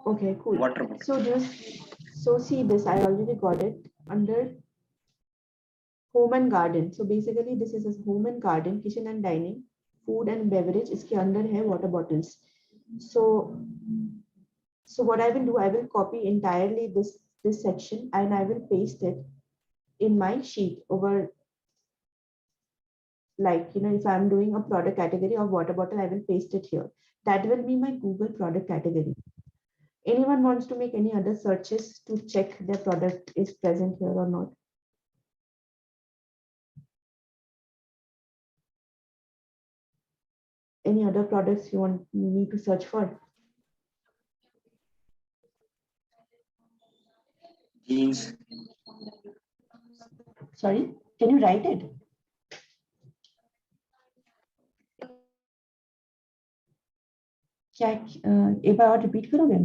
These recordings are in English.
Okay, cool. Water bottle. So see this, I already got it under home and garden. So basically this is a home and garden, kitchen and dining, food and beverage. इसके अंदर है water bottles. So what I will do, I will copy entirely this section and I will paste it in my sheet over, like, if I'm doing a product category of water bottle, I will paste it here. That will be my Google product category. Anyone wants to make any other searches to check their product is present here or not? Any other products you want me to search for? Jeans. Sorry, can you write it? क्या एक बार और repeat करोगे?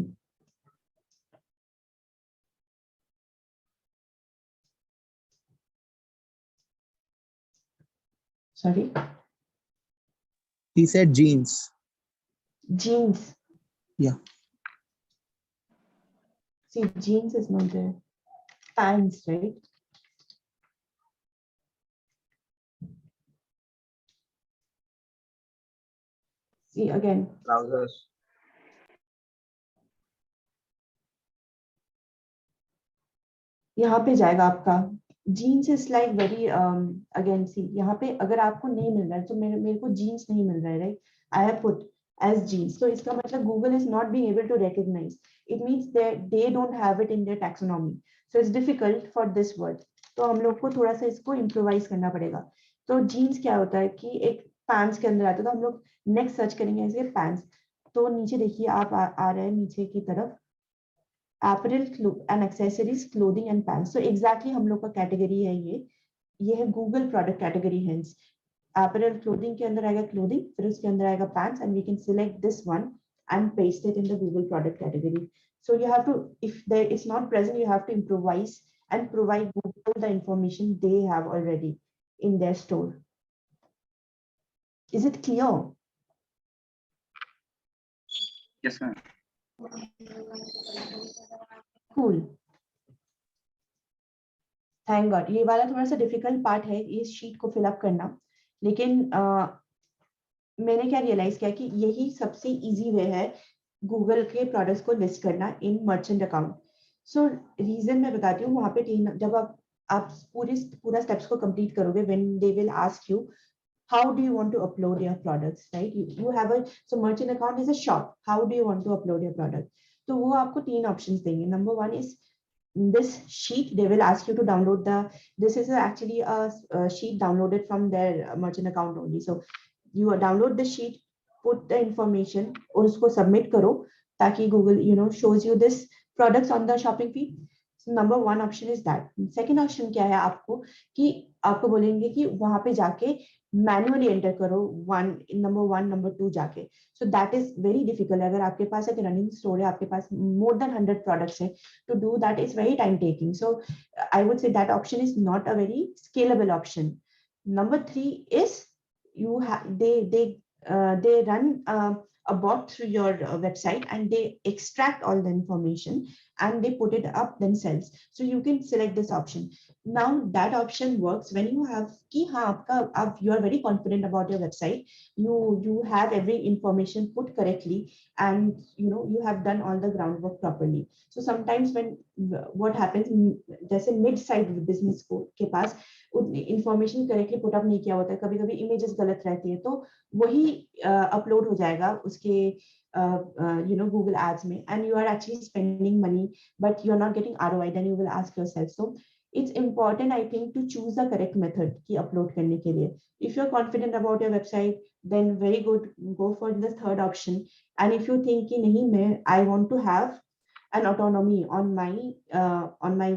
Sorry. He said jeans. Jeans. Yeah. See, jeans is not there. Pants, right? See again. Trousers. यहाँ पे जाएगा आपका jeans is like very again see यहाँ पे अगर आपको नहीं मिल रहा है तो मेरे को जीन्स नहीं मिल रहा है right I have put as jeans तो इसका मतलब Google is not being able to recognise it means they don't have it in their taxonomy so it's difficult for this word तो हम लोग को थोड़ा सा इसको इम्प्रोवाइज करना पड़ेगा तो जीन्स क्या होता है कि एक पैंट्स के अंदर आता है तो हम लोग नेक्स्ट सर्च करेंगे ऐसे पैंट्स तो नीचे देखिए आप आ रहे हैं नीचे की तरफ apparel and accessories clothing and pants so exactly हम लोग का कैटेगरी है ये है Google product category hence apparel clothing के अंदर आएगा clothing फिर उसके अंदर आएगा pants and we can select this one and paste it in the Google product category so you have to if there is not present you have to improvise and provide Google the information they have already in their store. Is it clear? Yes, ma'am. Cool. Thank God. ये वाला थोड़ा सा difficult part है इस sheet को fill up करना लेकिन मैंने क्या रियलाइज किया कि यही सबसे इजी वे है गूगल के प्रोडक्ट्स को लिस्ट करना in merchant account so reason मैं बताती हूँ वहां पे जब आप पूरा स्टेप्स को कंप्लीट करोगे when they will ask you how do you want to upload your products right you have a so merchant account is a shop how do you want to upload your product तो वो आपको तीन options देंगे number one is this sheet they will ask you to download this is actually a sheet downloaded from their merchant account only so you download the sheet put the information और उसको submit करो ताकि Google shows you this products on the shopping feed so number one option is that second option क्या है आपको कि आपको बोलेंगे कि वहां पे जाके मैनुअली एंटर करो नंबर वन 2 जाके so that is very difficult अगर आपके पास एक रनिंग स्टोर है आपके पास मोर देन 100 प्रोडक्ट्स है to do that is very time taking so I would say that option is not a very scalable option. Number 3 is you have they run a bot through your website and they extract all the information and they put it up themselves so you can select this option. Now that option works when you have ki you are very confident about your website you have every information put correctly and you have done all the groundwork properly so sometimes when what happens जैसे mid side business के पास information correctly put up नहीं किया होता है कभी-कभी images गलत रहती है तो वही upload हो जाएगा उसके Google ads में and you are actually spending money but you are not getting ROI then you will ask yourself so it's important I think to choose the correct method की upload करने के लिए if you're confident about your website then very good go for the third option and if you think कि नहीं मैं I want to have an autonomy on my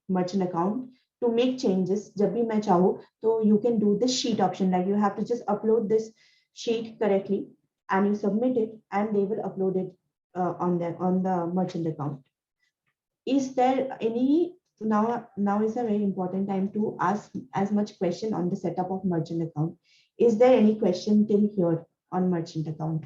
merchant account to make changes जब भी मैं चाहूँ तो you can do the sheet option like you have to just upload this sheet correctly and you submit it and they will upload it on the merchant account. Is there any now is a very important time to ask as much question on the setup of merchant account. Is there any question till here on merchant account?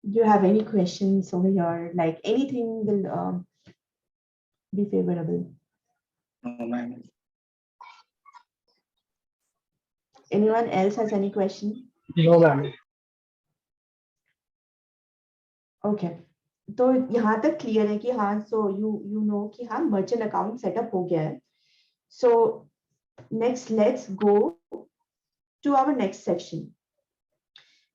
Do you have any questions over here? Like anything will be favorable. No, ma'am. Anyone else has any question? No, ma'am. Okay. तो यहाँ तक clear है कि हाँ, so you know कि हाँ merchant account setup हो गया है. So next let's go to our next section.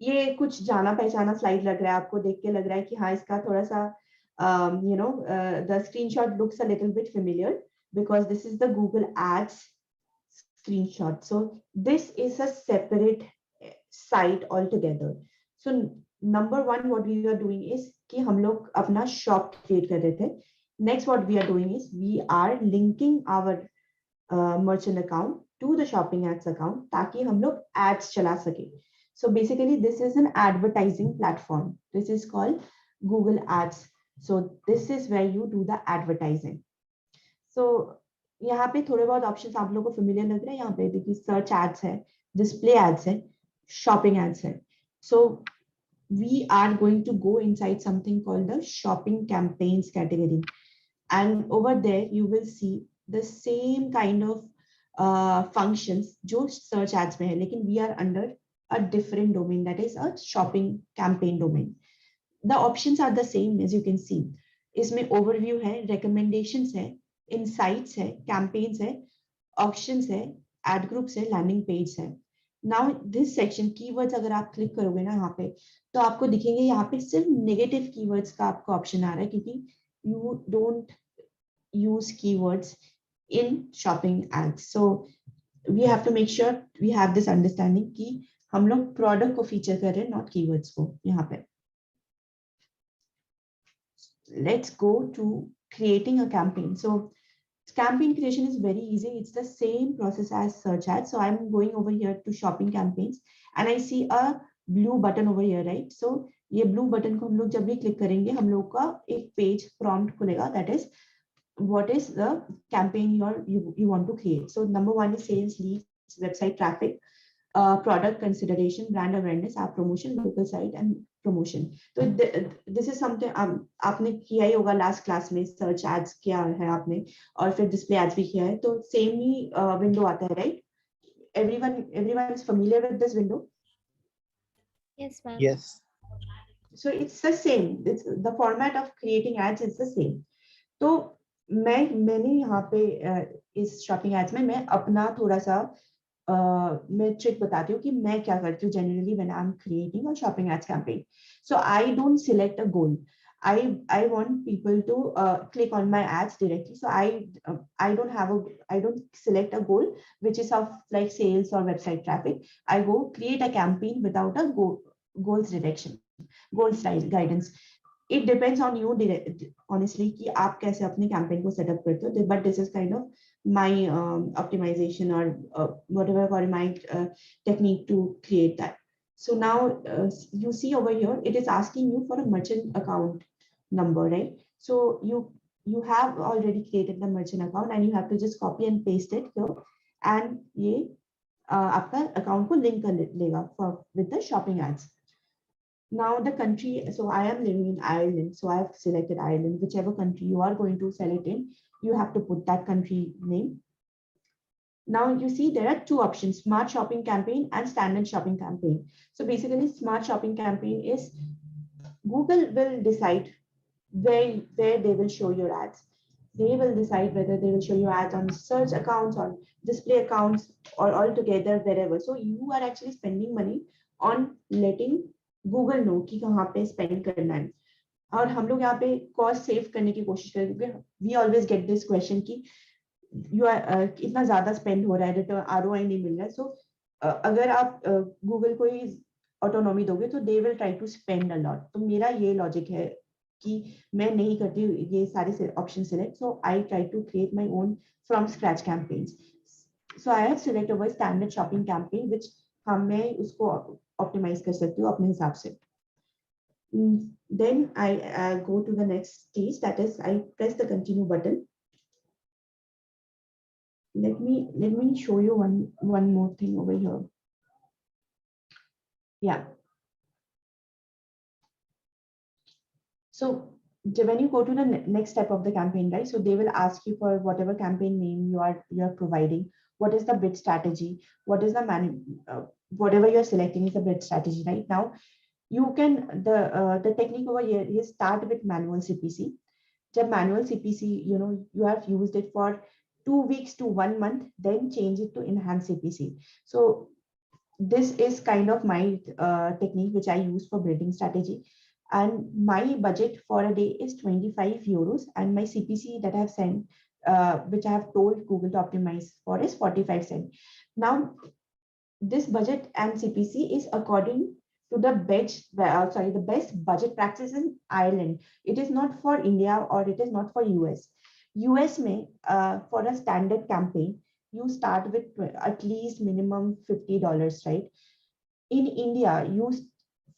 ये कुछ जाना पहचाना स्लाइड लग रहा है आपको, देख के लग रहा है कि हाँ इसका थोड़ा सा the screenshot looks a little bit familiar because this is the Google Ads screenshot. So this is a separate site altogether. So number one, what we are doing is कि हम लोग अपना shop create कर रहे थे. Next, what we are doing is we are linking our merchant account to the shopping ads account ताकि हम लोग ads चला सके. So basically, this is an advertising platform. This is called Google Ads. So this is where you do the advertising. So यहाँ पे थोड़े बहुत options आप लोगों को फेमिलियर लग रहे हैं. यहाँ पे देखिए सर्च एड्स है, डिस्प्ले एड्स है, शॉपिंग एड्स है. So we are going to go inside something called the shopping campaigns category, and over there you will see the same kind of functions जो search ads में है, लेकिन we are under a different domain, that is a shopping campaign domain. The options are the same as you can see. इसमें overview है, recommendations है, insights है, campaigns है, auctions है, ad groups है, landing page है. Now this section keywords अगर आप क्लिक करोगे ना यहाँ पे, तो आपको दिखेंगे यहाँ पे सिर्फ नेगेटिव कीवर्ड्स का आपको ऑप्शन आ रहा है, क्योंकि you don't use keywords in shopping ads. So we have to make sure we have this understanding कि हम लोग प्रोडक्ट को फीचर कर रहे हैं, नॉट कीवर्ड्स को. यहाँ पे let's go to creating a campaign. So campaign creation is very easy. It's the same process as search ads. So I'm going over here to shopping campaigns and I see a blue button over here, right? So ये blue button को हम लोग जब भी click करेंगे, हम लोग का एक पेज prompt खुलेगा, that is what is the campaign you want to create. So number one is sales leads, website traffic, product consideration, brand awareness, app promotion, local site and promotion. So this is something आपने किया ही होगा last class में. Search ads किया है आपने और फिर display ads भी किया है, तो सेम ही विंडो आता है, right? everyone is familiar with this window? Yes, ma'am. Yes. So it's the same. It's the format of creating ads is the same. तो मैंने यहाँ पे इस शॉपिंग एड्स में मैं अपना थोड़ा सा मैं ट्रिक बताती हूँ कि मैं क्या करती हूँ generally when I am creating a shopping ads campaign. So I don't select a goal. I want people to click on my ads directly. So I don't select a goal which is of like sales or website traffic. I go create a campaign without a goals direction, goals guidance. It depends on you honestly कि आप कैसे अपने campaign को set up करते हो. But this is kind of my optimization or whatever call my technique to create that. So now you see over here, it is asking you for a merchant account number, right? So you have already created the merchant account and you have to just copy and paste it here, and ये आपका account को link कर लेगा with the shopping ads. Now the country, so I am living in Ireland, so I have selected Ireland. Whichever country you are going to sell it in, you have to put that country name. Now you see there are two options, smart shopping campaign and standard shopping campaign. So basically smart shopping campaign is Google will decide where they will show your ads. They will decide whether they will show you ads on search accounts, on display accounts, or all together wherever. So you are actually spending money on letting Google know कि कहाँ पे spend करना है. और हम लोग यहाँ पे cost save करने की कोशिश करें, क्योंकि we always get this question कि you are इतना ज़्यादा spend हो रहा है, return ROI नहीं मिल रहा है. So अगर आप Google को ही autonomy दोगे तो they will try to spend a lot. तो मेरा ये logic है कि मैं नहीं करती ये सारे option select. So I try to create my own from scratch campaigns. So I have select over standard shopping campaign which मैं उसको ऑप्टिमाइज कर सकती हूँ अपने हिसाब से. Then I go to the next stage, that is I press the continue button. Let me show you one more thing over here. Yeah. So when you go to the next step of the campaign, right? So they will ask you for whatever campaign name you are providing. What is the bid strategy? What is the whatever you're selecting is the bid strategy. Right now, you can the technique over here is start with manual CPC. The manual CPC, you have used it for 2 weeks to 1 month, then change it to enhanced CPC. So this is kind of my technique which I use for building strategy. And my budget for a day is 25 euros, and my CPC that I have sent, which I have told Google to optimize for, is 45 cents. Now, this budget and CPC is according to the the best budget practice in Ireland. It is not for India or it is not for US. US may for a standard campaign, you start with at least minimum $50, right? In India,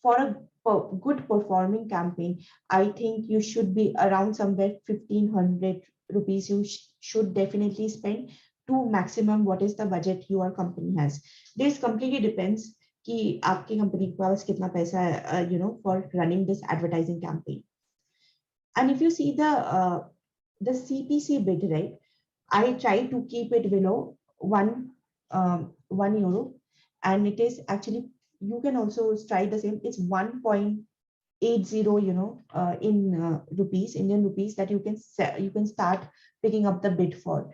for a good performing campaign, I think you should be around somewhere 1500 rupees. You should definitely spend to maximum what is the budget your company has. This completely depends कि आपकी company के पास कितना पैसा है, for running this advertising campaign. And if you see the CPC bid, right, I try to keep it below €1, and it is actually, you can also try the same. It's 1.80, in rupees, Indian rupees, that you can start picking up the bid for.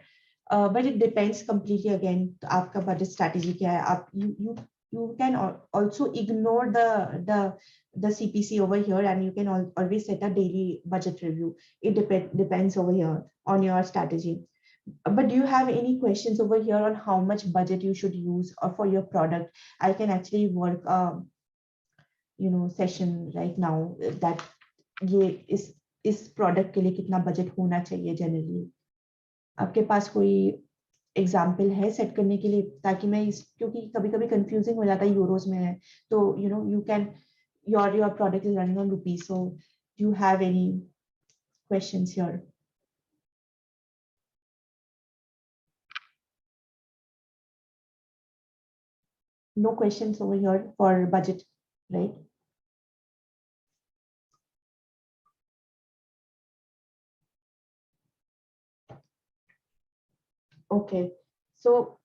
But it depends completely again. आपका budget strategy क्या है? You can also ignore the CPC over here, and you can always set a daily budget review. It depends over here on your strategy. But do you have any questions over here on how much budget you should use or for your product? I can actually work session right now that ये इस product के लिए कितना budget होना चाहिए generally. आपके पास कोई example है सेट करने के लिए, ताकि मैं क्योंकि कभी कभी कंफ्यूजिंग हो जाता है यूरोस में है, तो you can your product is running on rupees, so do you have any questions here? No questions over here for budget, right? Okay, so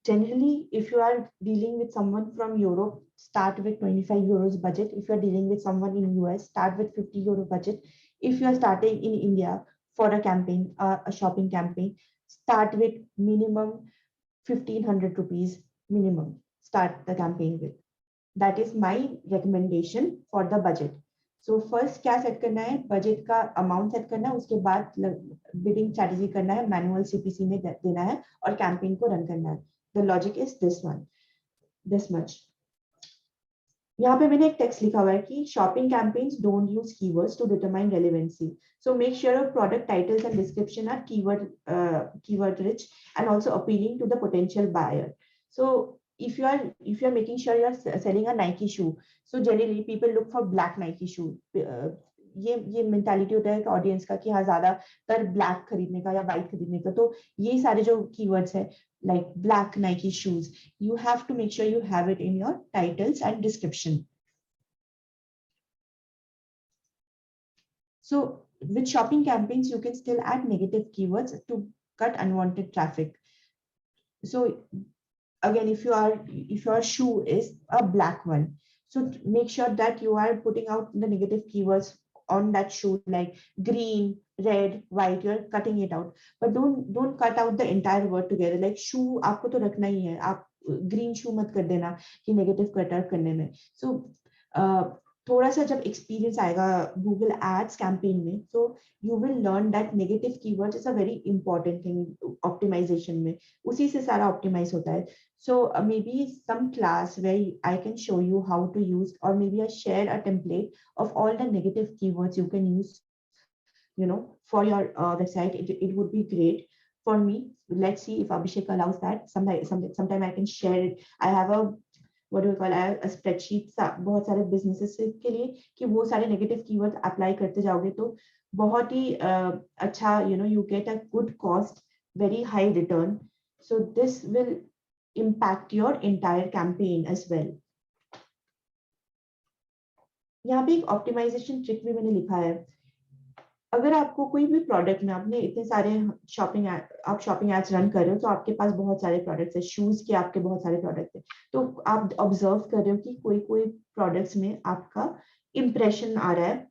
generally, if you are dealing with someone from Europe, start with 25 euros budget. If you are dealing with someone in US, start with 50 euro budget. If you are starting in India for a campaign, a shopping campaign, start with minimum 1500 rupees minimum. Start the campaign with. That is my recommendation for the budget. So first क्या set करना है? Budget का amount set करना है, उसके बाद bidding strategy करना है, मैनुअल सीपीसी में देना है और कैंपेन को रन करना है. The logic is this much. यहाँ पे मैंने एक टेक्स्ट लिखा हुआ है कि shopping campaigns don't use keywords to determine relevancy. So make sure your product titles and description are keyword rich and also appealing to the potential buyer. So if you are making sure you are selling a Nike shoe, so generally people look for black Nike shoe. ये mentality होता है audience का कि हाँ ज्यादातर black खरीदने का या व्हाइट खरीदने का, तो ये सारे जो कीवर्ड्स है like black Nike shoes, you have to make sure you have it in your titles and description. So with shopping campaigns, you can still add negative keywords to cut unwanted traffic. So again, if your shoe is a black one, so make sure that you are putting out the negative keywords on that shoe, like green, red, white. You're cutting it out, but don't cut out the entire word together. Like shoe, आपको तो रखना ही है, आप green shoe मत कर देना कि negative cutter करने में. So थोड़ा सा जब experience आएगा Google Ads campaign में, so you will learn that negative keywords is a very important thing optimization में. उसी से सारा optimize होता है. So maybe some class where I can show you how to use, or maybe I share a template of all the negative keywords you can use, for your website. It would be great for me. Let's see if Abhishek allows that. Sometime I can share it. I have a spreadsheet बहुत सारे businesses के लिए कि वो सारे negative keyword apply करते जाओगे तो बहुत ही अच्छा, you get a good cost, very high return. So this will impact your entire campaign as well. यहाँ पे एक ऑप्टिमाइजेशन ट्रिक भी मैंने लिखा है। अगर आपको कोई भी प्रोडक्ट में आपने इतने सारे आप शॉपिंग एड्स रन कर रहे हो, तो आपके पास बहुत सारे प्रोडक्ट्स है, शूज के आपके बहुत सारे प्रोडक्ट्स है, तो आप ऑब्जर्व कर रहे हो कि कोई कोई प्रोडक्ट्स में आपका इंप्रेशन आ रहा है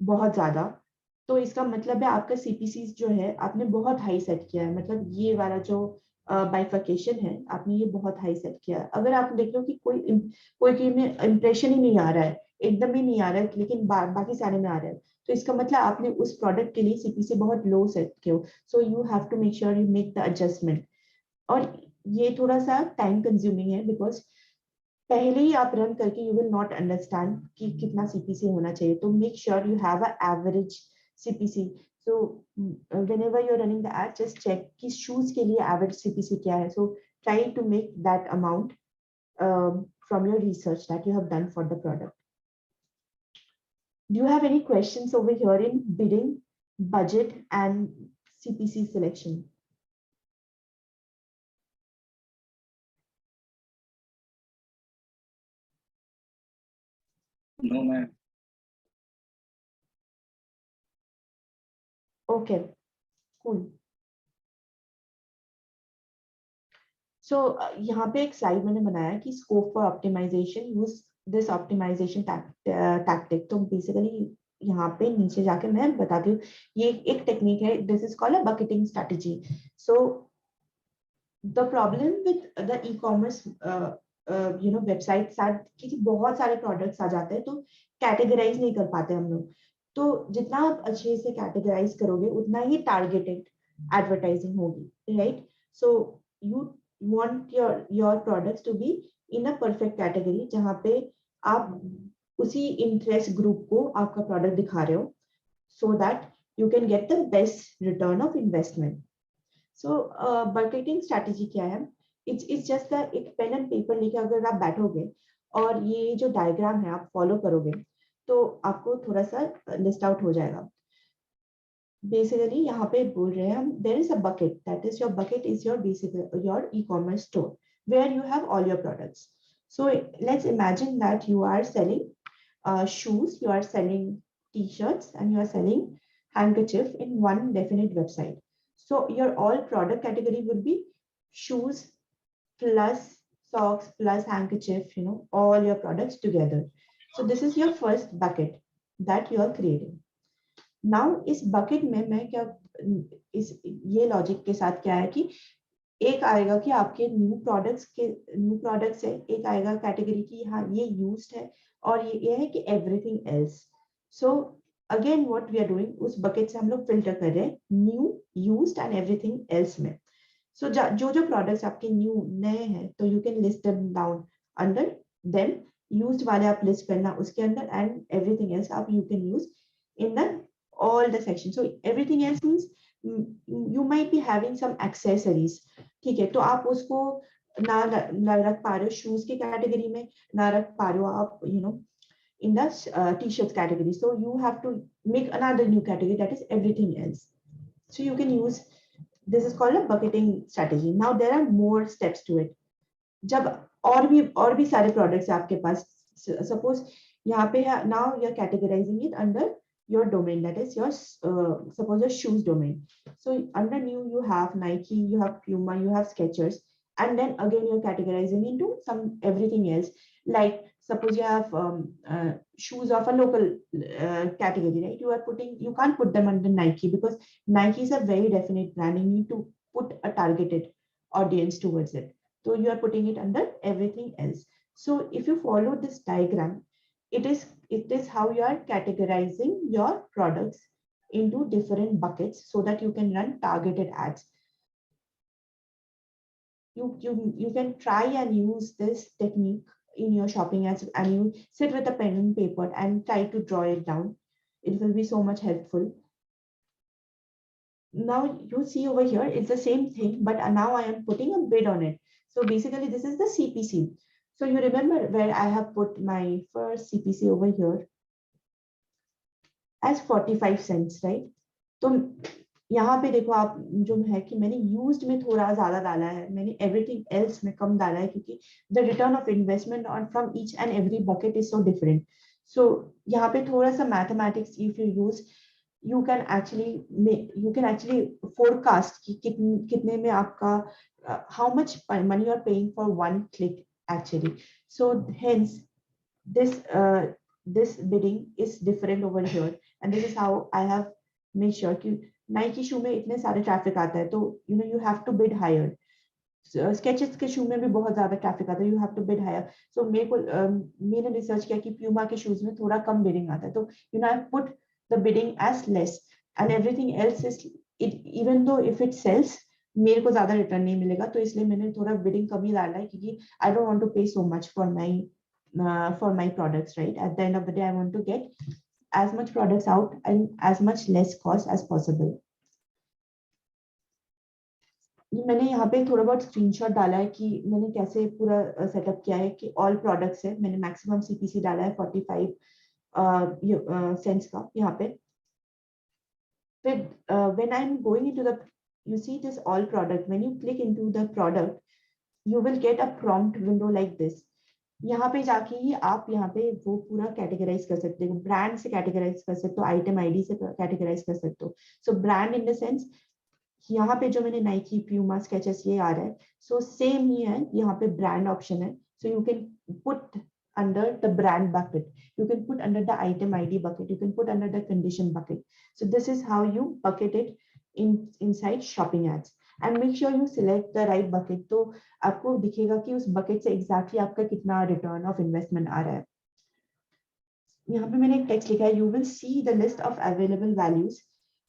बहुत ज्यादा, तो इसका मतलब है आपका सीपीसी जो है आपने बहुत हाई सेट किया है। मतलब ये वाला जो बाइफर्केशन है आपने ये बहुत हाई सेट किया है। अगर आप देख लो कि कोई में इंप्रेशन ही नहीं आ रहा है, एकदम ही नहीं आ रहा है, लेकिन बाकी सारे में आ रहा है, तो इसका मतलब आपने उस प्रोडक्ट के लिए सीपीसी बहुत लो सेट किया हो। So you have to make sure you make the adjustment. और ये थोड़ा सा टाइम कंज्यूमिंग है, बिकॉज पहले ही आप रन करके यू विल नॉट अंडरस्टैंड कि कितना सीपीसी होना चाहिए। तो make sure you have a average CPC. So whenever you're running the ad, just check कि शूज के लिए एवरेज सीपीसी क्या है। So try to make that amount from your research that you have done for the product. Do you have any questions over here in bidding, budget and CPC selection? No, ma'am. Okay, cool. So यहाँ पे एक slide मैंने बनाया कि scope for optimisation, use this optimisation tactic. तो basically यहाँ पे नीचे जाके मैं बताती हूँ, ये एक टेक्निक है, this is called a bucketing strategy. So the problem with the e commerce website कि बहुत सारे प्रोडक्ट्स आ जाते हैं, तो कैटेगराइज नहीं कर पाते हम लोग। तो जितना आप अच्छे से कैटेगराइज करोगे उतना ही टारगेटेड एडवर्टाइजिंग होगी, right? So you want your products to be in a perfect category जहाँ पे आप उसी interest group को आपका product दिखा रहे हो, so that you can get the best return of investment. So marketing strategy क्या है? It's just that एक पेन एंड पेपर लेके अगर आप बैठोगे और ये जो डायग्राम है आप फॉलो करोगे, तो आपको थोड़ा सा लिस्ट आउट हो जाएगा। बेसिकली यहाँ पे बोल रहे हैं हम, there is a bucket, that is your bucket is your basic your e-commerce store where you have all your products. So let's imagine that you are selling shoes, you are selling t-shirts and you are selling handkerchief in one definite website. So your all product category would be shoes plus socks plus handkerchief, all your products together. So this is your first bucket that you are creating. Now इस bucket में मैं क्या, इस ये logic के साथ क्या है कि एक आएगा कि आपके न्यू प्रोडक्ट्स है, एक आएगा कैटेगरी की हाँ ये यूज्ड है, और ये है कि everything else. So again what we are doing, उस बकेट से हम लोग फिल्टर कर रहे हैं new, used and everything else में। सो जो जो प्रोडक्ट्स आपके न्यू नए हैं, तो you can list them down under them. Used वाले आप लिस्ट करना उसके अंदर, एंड एवरीथिंग एल्स आप you can use in the all the sections. So everything else means you might be having some accessories, ठीक है? तो आप उसको ना रख पा रहे हो शूज की कैटेगरी में, ना रख पा रहे हो आप in the t-shirts category. So you have to make another new category, that is everything else. So you can use, this is called a bucketing strategy. Now there are more steps to it. जब और भी सारे products आपके पास, suppose यहाँ पे है, now you're categorizing it under your domain, that is your suppose your shoes domain. So under new you have Nike, you have Puma, you have Skechers, and then again you're categorizing into some everything else. Like suppose you have shoes of a local category, right? You can't put them under Nike because Nike is a very definite brand. You need to put a targeted audience towards it. So you are putting it under everything else. So if you follow this diagram, it is how you are categorizing your products into different buckets so that you can run targeted ads. You can try and use this technique in your shopping ads, and you sit with a pen and paper and try to draw it down. It will be so much helpful. Now you see over here, it's the same thing, but now I am putting a bid on it. So basically this is the CPC. So you remember where I have put my first CPC over here as 45 cents, right? तो यहाँ पे देखो आप, जो है कि मैंने used में थोड़ा ज्यादा डाला है, मैंने everything else में कम डाला है, क्योंकि the return of investment on from each and every bucket is so different. So यहाँ पे थोड़ा सा mathematics if you use, you can actually forecast कि कितने में आपका how much money you're paying for one click actually. So hence this bidding is different over here, and this is how I have made sure कि Nike शू में इतने सारे traffic आता है, तो you have to bid higher. Skechers के shoe में भी बहुत ज्यादा ट्रैफिक आता है, you have to bid higher. So मेरे को मैंने रिसर्च किया कि प्यूमा के शूज में थोड़ा कम बिडिंग आता है, तो I put the bidding as less and everything else is it, even though if it sells मेरे को ज्यादा रिटर्न नहीं मिलेगा, तो इसलिए मैंने थोड़ा बिडिंग कम ही डाला है, क्योंकि I don't want to pay so much for my products, right? At the end of the day I want to get as much products out and as much less cost as possible. मैंने यहाँ पे थोड़ा बहुत screenshot डाला है कि मैंने कैसे पूरा सेटअप किया है, कि ऑल प्रोडक्ट्स है, मैंने मैक्सिमम सीपीसी डाला है 45 सेंट्स का यहाँ पे. फिर when I am going into the, you see this all product, when you click into the product you will get a prompt window like this. यहाँ पे जाके ही आप यहाँ पे वो पूरा कैटेगराइज कर सकते हो, ब्रांड से कैटेगराइज कर सकते हो, आइटम आईडी से कैटेगराइज कर सकते हो. So brand in the sense यहाँ पे जो मैंने नाइकी, प्यूमा, स्केचेस ये आ रहा है, सो सेम ही है, यहाँ पे ब्रांड ऑप्शन है. So you can put under the brand bucket, you can put under the item id bucket, you can put under the condition bucket. So this is how you bucket it inside shopping ads, and make sure you select the right bucket. तो आपको दिखेगा कि उस bucket से exactly आपका कितना return of investment आ रहा है. यहाँ पे मैंने एक टेक्स्ट लिखा है, you will see the list of available values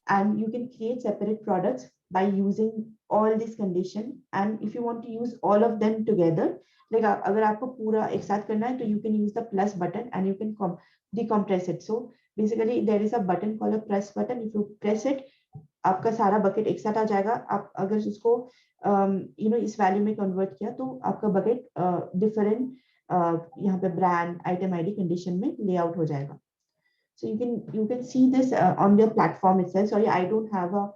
and you can create separate products by using all this condition. And if you want to use all of them together, like अगर आपको पूरा एक साथ करना है, तो you can use the plus button and you can decompress it. So basically there is a button called a press button. If you press it, आपका सारा बकेट एक साथ आ जाएगा. आप अगर उसको इस वैल्यू में कन्वर्ट किया, तो आपका बकेट डिफरेंट यहाँ पे ब्रांड, आइटम आईडी, कंडीशन में लेआउट हो जाएगा. So you can see this on their platform itself. Sorry, I don't have a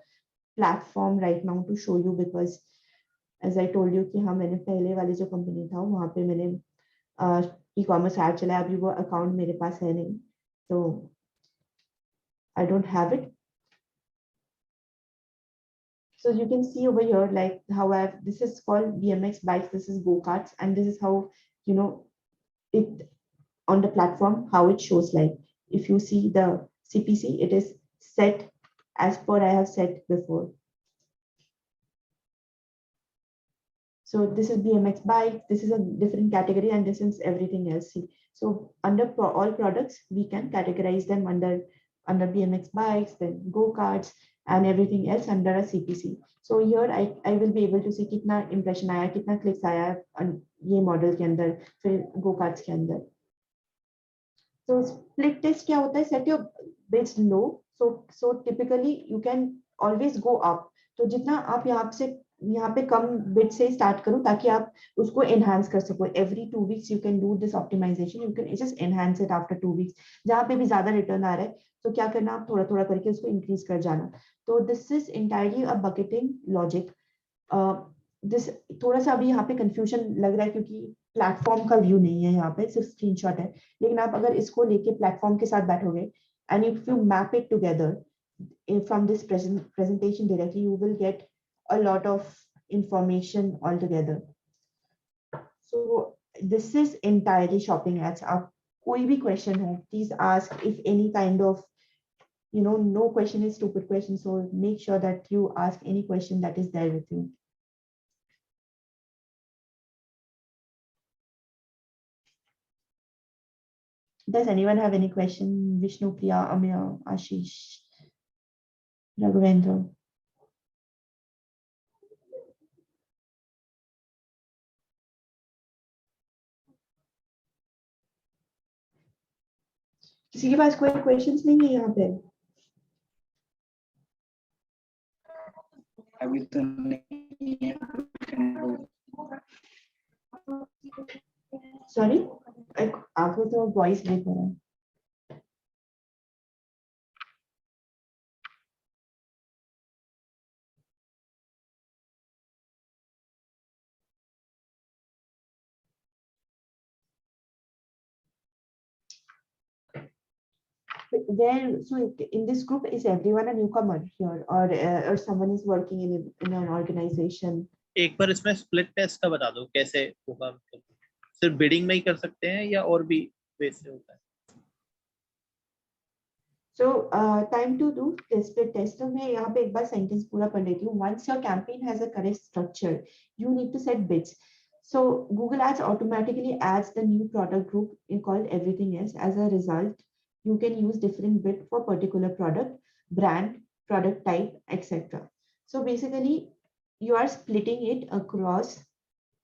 platform right now to show you, because as I told you कि हाँ, मैंने पहले वाली जो कंपनी था वहाँ पे मैंने e-commerce ऐड चलाया, अभी वो अकाउंट मेरे पास है नहीं, तो I don't have it. So you can see over here like how this is called BMX bikes, this is go-karts, and this is how it on the platform, how it shows. Like if you see the CPC, it is set as per I have set before. So this is BMX bike, this is a different category, and this is everything else. See, so under all products, we can categorize them under BMX bikes, then go-karts, and everything else under a CPC. So here I will be able to see कितना impression आया, कितना clicks आया ये model के अंदर, फिर go-karts के अंदर. So split test क्या होता है? Set your bids low. So typically you can always go up. तो जितना आप यहाँ पे कम bid से start करो, ताकि आप उसको enhance कर सको. Every 2 weeks you can do this optimization. You can just enhance it after 2 weeks. जहाँ पे भी ज़्यादा return आ रहा है, तो क्या करना, आप थोड़ा थोड़ा करके उसको increase कर जाना. तो this is entirely a bucketing logic. This थोड़ा सा अभी यहाँ पे confusion लग रहा है, क्योंकि प्लेटफॉर्म का व्यू नहीं है, यहाँ पे सिर्फ स्क्रीनशॉट है. लेकिन आप अगर इसको लेके प्लेटफॉर्म के साथ बैठोगे, and if you map it together from this presentation directly, you will get a lot of information altogether. So this is entirely shopping ads. आप कोई भी question हो, please ask. If any kind of no question is stupid question, so make sure that you ask any question that is there with you. Does anyone have any question? Vishnu, Priya, Amya, Ashish, Raghavendra? किसी के पास कोई questions नहीं है यहाँ पे? अभी तो नहीं है. सॉरी, आपको तो वॉइस ब्रेक हो रहा है. So in this group, is everyone a newcomer here, or someone is working in an organization? एक बार इसमें स्प्लिट टेस्ट का बता दो कैसे होगा, मतलब सिर्फ बिडिंग में ही कर सकते हैं या और भी वे से होता है? So time to do split test. तो मैं यहाँ पे एक बार सेंटेंस पूरा पढ़ लेती हूँ. Once your campaign has a correct structure, you need to set bids. So Google Ads automatically adds the new product group called everything else. As a result, you can use different bid for particular product, brand, product type, etc. So basically, you are splitting it across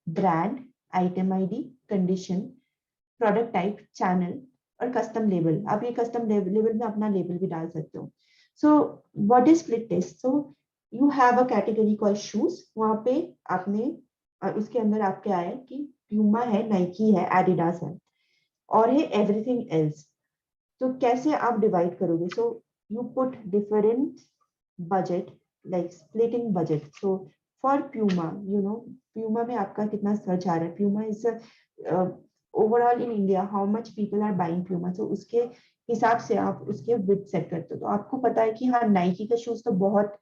brand, item ID, condition, product type, channel और custom label. आप ये custom label में अपना label भी डाल सकते हो. So what is split test? So you have a category called shoes. वहां पे आपने उसके अंदर आपके आया कि प्यूमा है, नाइकी है, एडिडास है और है एवरीथिंग एल्स. तो कैसे आप डिवाइड करोगे? So you put different budget, like splitting budget. So for Puma, you know Puma में आपका कितना सर्च आ रहा है. Puma is overall in India how much people are buying Puma. तो उसके हिसाब से आप उसके बिड सेट करते हो. तो आपको पता है कि हाँ, नाइकी के शूज तो बहुत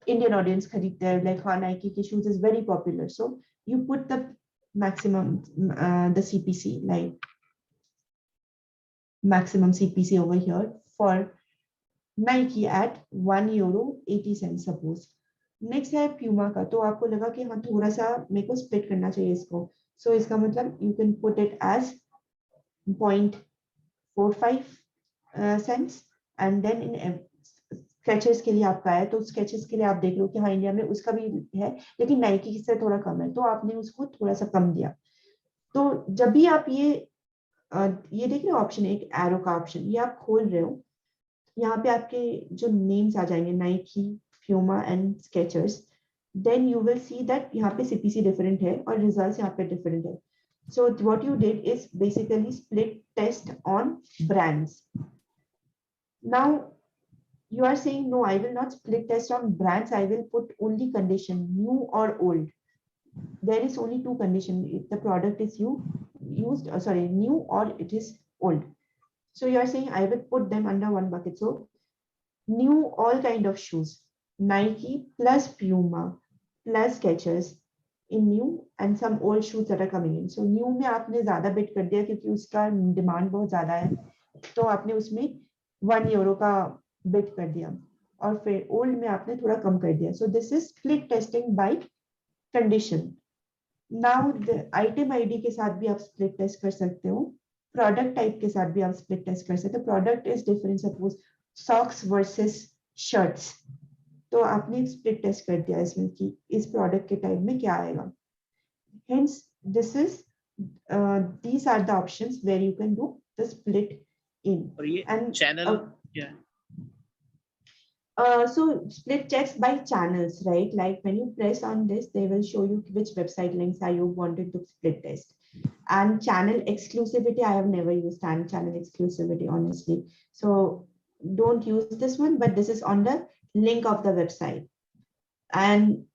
इंडियन ऑडियंस खरीदते हैं. लाइक हाँ, नाइकी के shoes is very popular. So you put the maximum CPC, like maximum CPC over here for Nike at €1.80 suppose. Next है प्यूमा का. तो आपको लगा कि हाँ, थोड़ा सा मेरे को स्प्लिट करना चाहिए इसको. सो इसका मतलब you can put it as 0.45 cents. And then in Skechers के लिए आपका है, तो स्केचेस के लिए आप देख लो कि हाँ, इंडिया में उसका भी है लेकिन नाइकी से थोड़ा कम है, तो आपने उसको थोड़ा सा कम दिया. तो जब भी आप ये देख रहे हो ऑप्शन, एक एरो का ऑप्शन, ये आप खोल रहे हो, यहाँ पे आपके जो नेम्स आ जाएंगे, Nike, Puma and Skechers. Then you will see that यहाँ पे CPC डिफरेंट है और रिजल्ट्स यहाँ पे डिफरेंट है. So what you did is basically split test on brands. Now you are saying no, I will not split test on brands. I will put only condition, new or old. There is only two conditions. If the product is new or it is old. So you are saying I will put them under one bucket. So new all kind of shoes, Nike plus Puma plus Skechers in new and some old shoes that are coming in. So new में आपने ज्यादा bit कर दिया क्योंकि उसका demand बहुत ज्यादा है, तो आपने उसमें €1 का बिट कर दिया. और फिर ओल्ड में आपने थोड़ा कम कर दिया. So this is split testing by condition. Now item ID के साथ भी आप स्प्लिट टेस्ट कर सकते हो. प्रोडक्ट टाइप के साथ भी आप स्प्लिट टेस्ट कर सकते हो. Product is different, suppose socks versus shirts. तो आपने स्प्लिट टेस्ट कर दिया इसमें कि इस प्रोडक्ट के टाइप में क्या आएगा. Hence, these are the options where you can do the split in. और ये and चैनल क्या है? So split checks by channels, right? Like when you press on this, they will show you which website links are you wanted to split test. And channel exclusivity, I have never used channel exclusivity, honestly. So don't use this one, but this is on the link of the website. And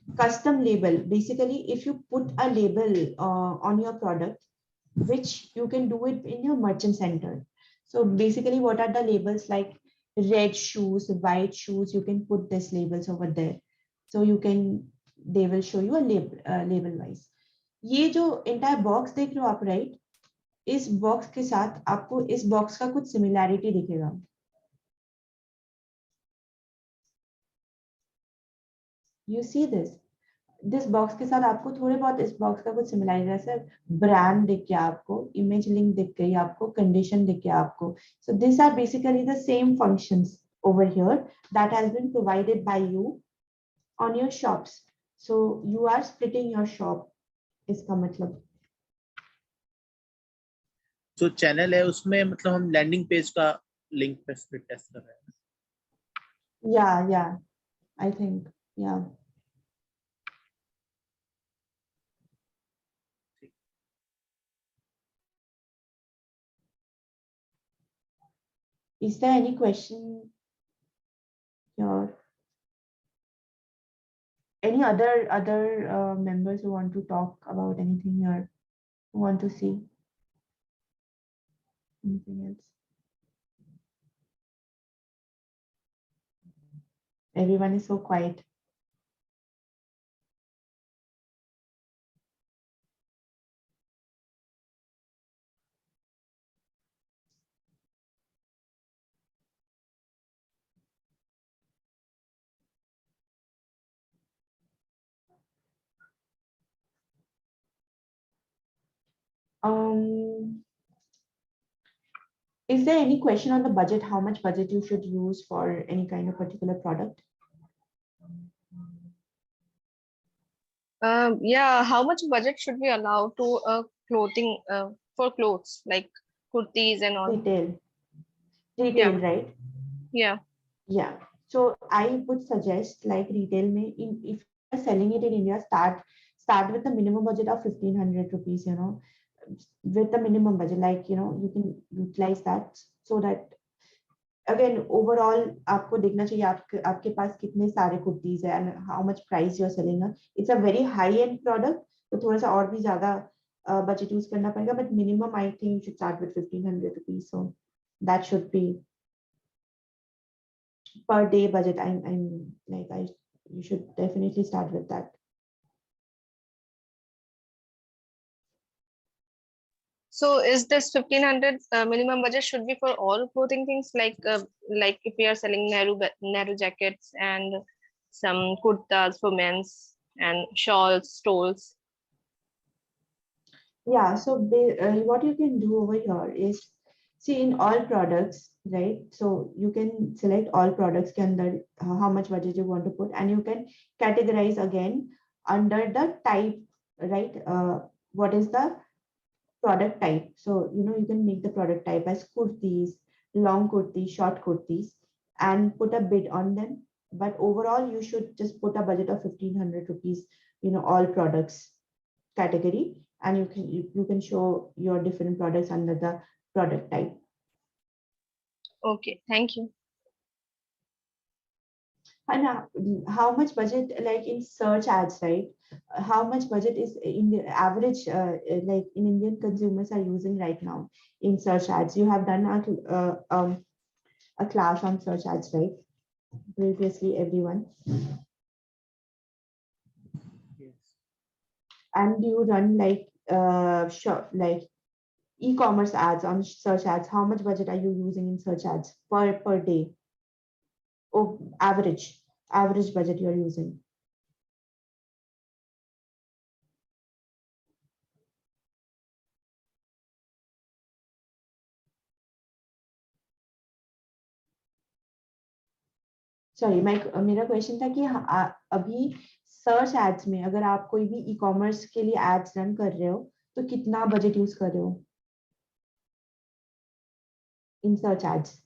custom label, basically if you put a label on your product, which you can do it in your merchant center. So basically what are the labels? Like red shoes, white shoes, you can put this labels over there. So you can, they will show you a label wise. ये जो entire box देख रहे हो आप, right? इस box के साथ आपको इस box का कुछ similarity दिखेगा. You see this बॉक्स के साथ आपको थोड़े बहुत इस बॉक्स का कुछ सिमिलरिटी, जैसे ब्रांड दिख गया आपको, इमेज लिंक दिख गई आपको, कंडीशन दिख गया आपको. So this are basically the same functions over here that has been provided by you on your shops. So you are splitting your shop, इसका मतलब. जो चैनल है उसमें मतलब हम लैंडिंग पेज का लिंक पे स्प्लिट टेस्ट कर रहे हैं. Yeah, I think, yeah. Is there any question here? Any other members who want to talk about anything here, who want to see anything else? Everyone is so quiet. Is there any question on the budget? How much budget you should use for any kind of particular product? Yeah, how much budget should we allow to clothing for clothes like kurtis and all? Retail, Yeah, right? yeah. Yeah. So I would suggest like retail may in if you're selling it in India, start with a minimum budget of 1500 rupees, with the minimum budget, like you can utilize that so that again overall आपको देखना चाहिए आपके पास कितने सारे कुर्तीज है and how much price you're selling है. It's a very high end product, तो थोड़ा सा और भी ज्यादा बजट यूज करना पड़ेगा, but minimum I think you should start with 1500 rupees. So that should be per day budget. I'm like you should definitely start with that. So is this 1500 minimum budget should be for all clothing things like if we are selling narrow jackets and some kurtas for men's and shawls, stoles? Yeah, so what you can do over here is see in all products, right? So you can select all products के अंदर how much budget you want to put, and you can categorize again under the type, right? What is the product type? So you can make the product type as kurtis, long kurtis, short kurtis, and put a bid on them. But overall, you should just put a budget of 1500 rupees, all products category, and you can show your different products under the product type. Okay, thank you. And how much budget, like in search ads, right? How much budget is in the average, like in Indian consumers are using right now in search ads? You have done a class on search ads, right? Previously, everyone. Yes. And you run like like e-commerce ads on search ads. How much budget are you using in search ads per day? Oh, average budget you're using. Sorry मेरा question था कि अभी search ads में अगर आप कोई भी e commerce के लिए एड्स रन कर रहे हो तो कितना बजट यूज कर रहे हो in search ads,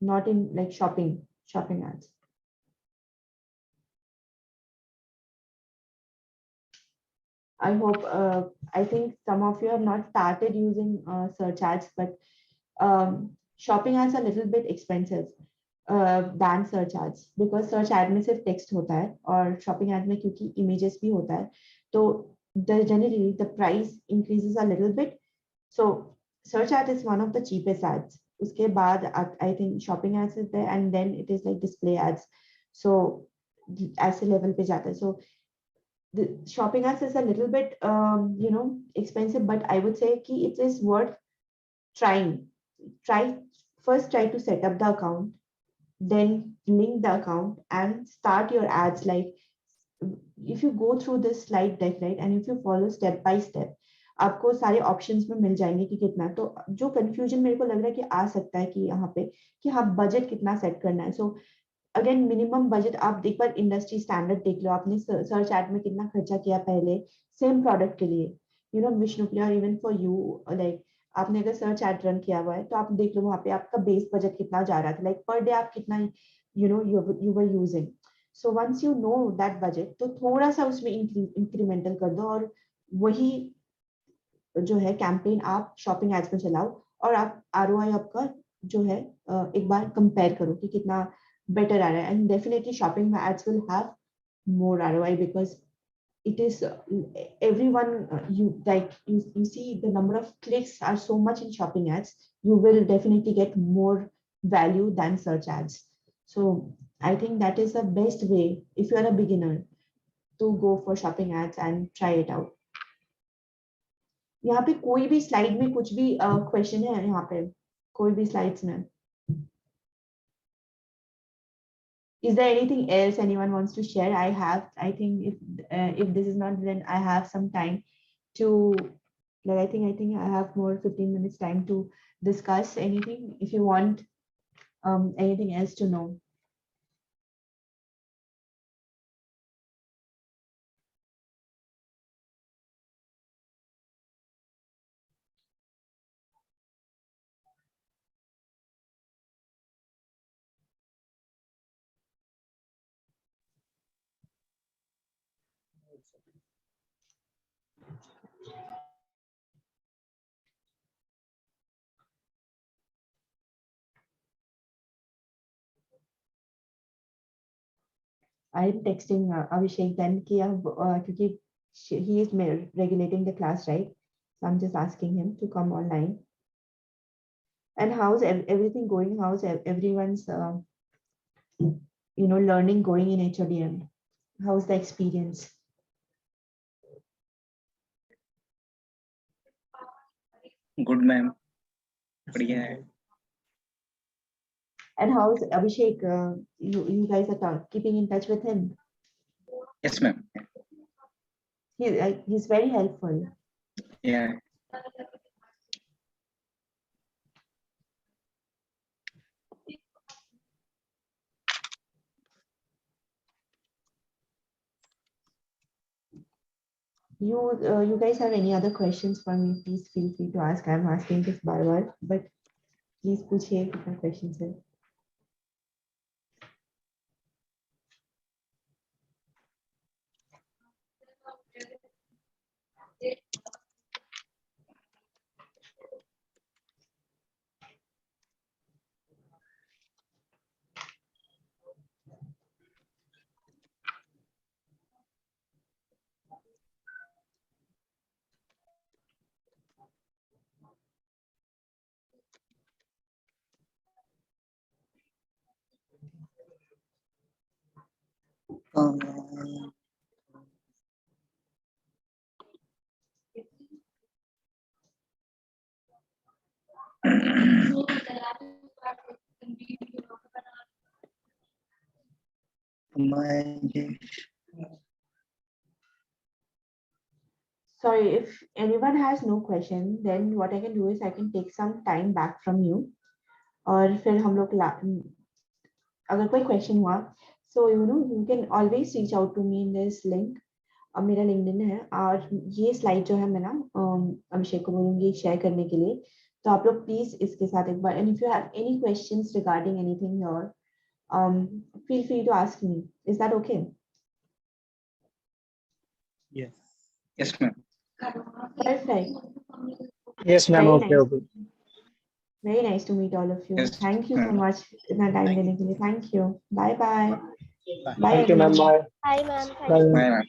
not in like shopping ads? I hope I think some of you have not started using search ads, but shopping ads are a little bit expensive than search ads, because search ad में सिर्फ text होता है और shopping ad में क्योंकि images भी होता है तो generally the price increases a little bit. So search ad is one of the cheapest ads. उसके बाद I think shopping ads is there, and then it is like display ads. So ऐसे level पे जाता है. So the shopping ads is a little bit expensive, but I would say ki it is worth trying. Try to set up the account, then link the account and start your ads. Like if you go through this slide deck, right, and if you follow step by step, आपको सारे options में मिल जाएंगे कि कितना. तो जो confusion मेरे को लग रहा है कि आ सकता है कि यहाँ पे कि हाँ बजट कितना सेट करना है. सो अगेन मिनिमम बजट आप एक बार इंडस्ट्री स्टैंडर्ड देख लो, आपने सर्च एड में कितना खर्चा किया पहले सेम प्रोडक्ट के लिए, Vishnupriya, even for you, like आपने अगर सर्च एड रन किया हुआ है तो आप देख लो वहां पे आपका बेस बजट कितना जा रहा था, लाइक पर डे आप कितना you were using. So once you know that budget तो थोड़ा सा उसमें इंक्रीमेंटल कर दो और वही जो है कैंपेन आप शॉपिंग एड्स में चलाओ और आप ROI आपका जो है एक बार कंपेयर करो कि कितना better ROI. And definitely shopping ads will have more ROI because it is everyone you see the number of clicks are so much in shopping ads. You will definitely get more value than search ads. So I think that is the best way if you are a beginner to go for shopping ads and try it out. यहाँ पे कोई भी slide में कुछ भी question है यहाँ पे कोई भी स्लाइड्स में is there anything else anyone wants to share? I think if this is not, then I have some time to, like, I think I have more 15 minutes time to discuss anything if you want anything else to know. I'm texting Abhishek then क्योंकि he is regulating the class, right? So I'm just asking him to come online. And how's everything going? How's everyone's learning going in HODM? How's the experience? Good, ma'am. बढ़िया है. And how's Abhishek? You guys are keeping in touch with him? Yes, ma'am. He's very helpful. Yeah. You guys have any other questions for me? Please feel free to ask. I'm asking this bar, but please पूछिए कितना questions है. Sorry, if anyone has no question, then what I can do is I can take some time back from you. और फिर हम लोग अगर कोई question हुआ, so you can always reach out to me in this link. अब मेरा LinkedIn है और ये स्लाइड जो है मैं ना अभिषेक को बोलूंगी शेयर करने के लिए, तो आप लोग प्लीज इसके साथ एक बार, and if you have any questions regarding anything or feel free to ask me. Is that okay? Yes. Yes, ma'am. Perfect. Yes, ma'am. Very Okay, nice. okay. Very nice to meet all of you. Yes, Thank you so ma'am. much इतना time देने के लिए. Thank you. Bye bye. Bye. Bye Thank you, ma'am. everyone. Bye. Hi, ma'am. Thank Bye. you. Bye, ma'am.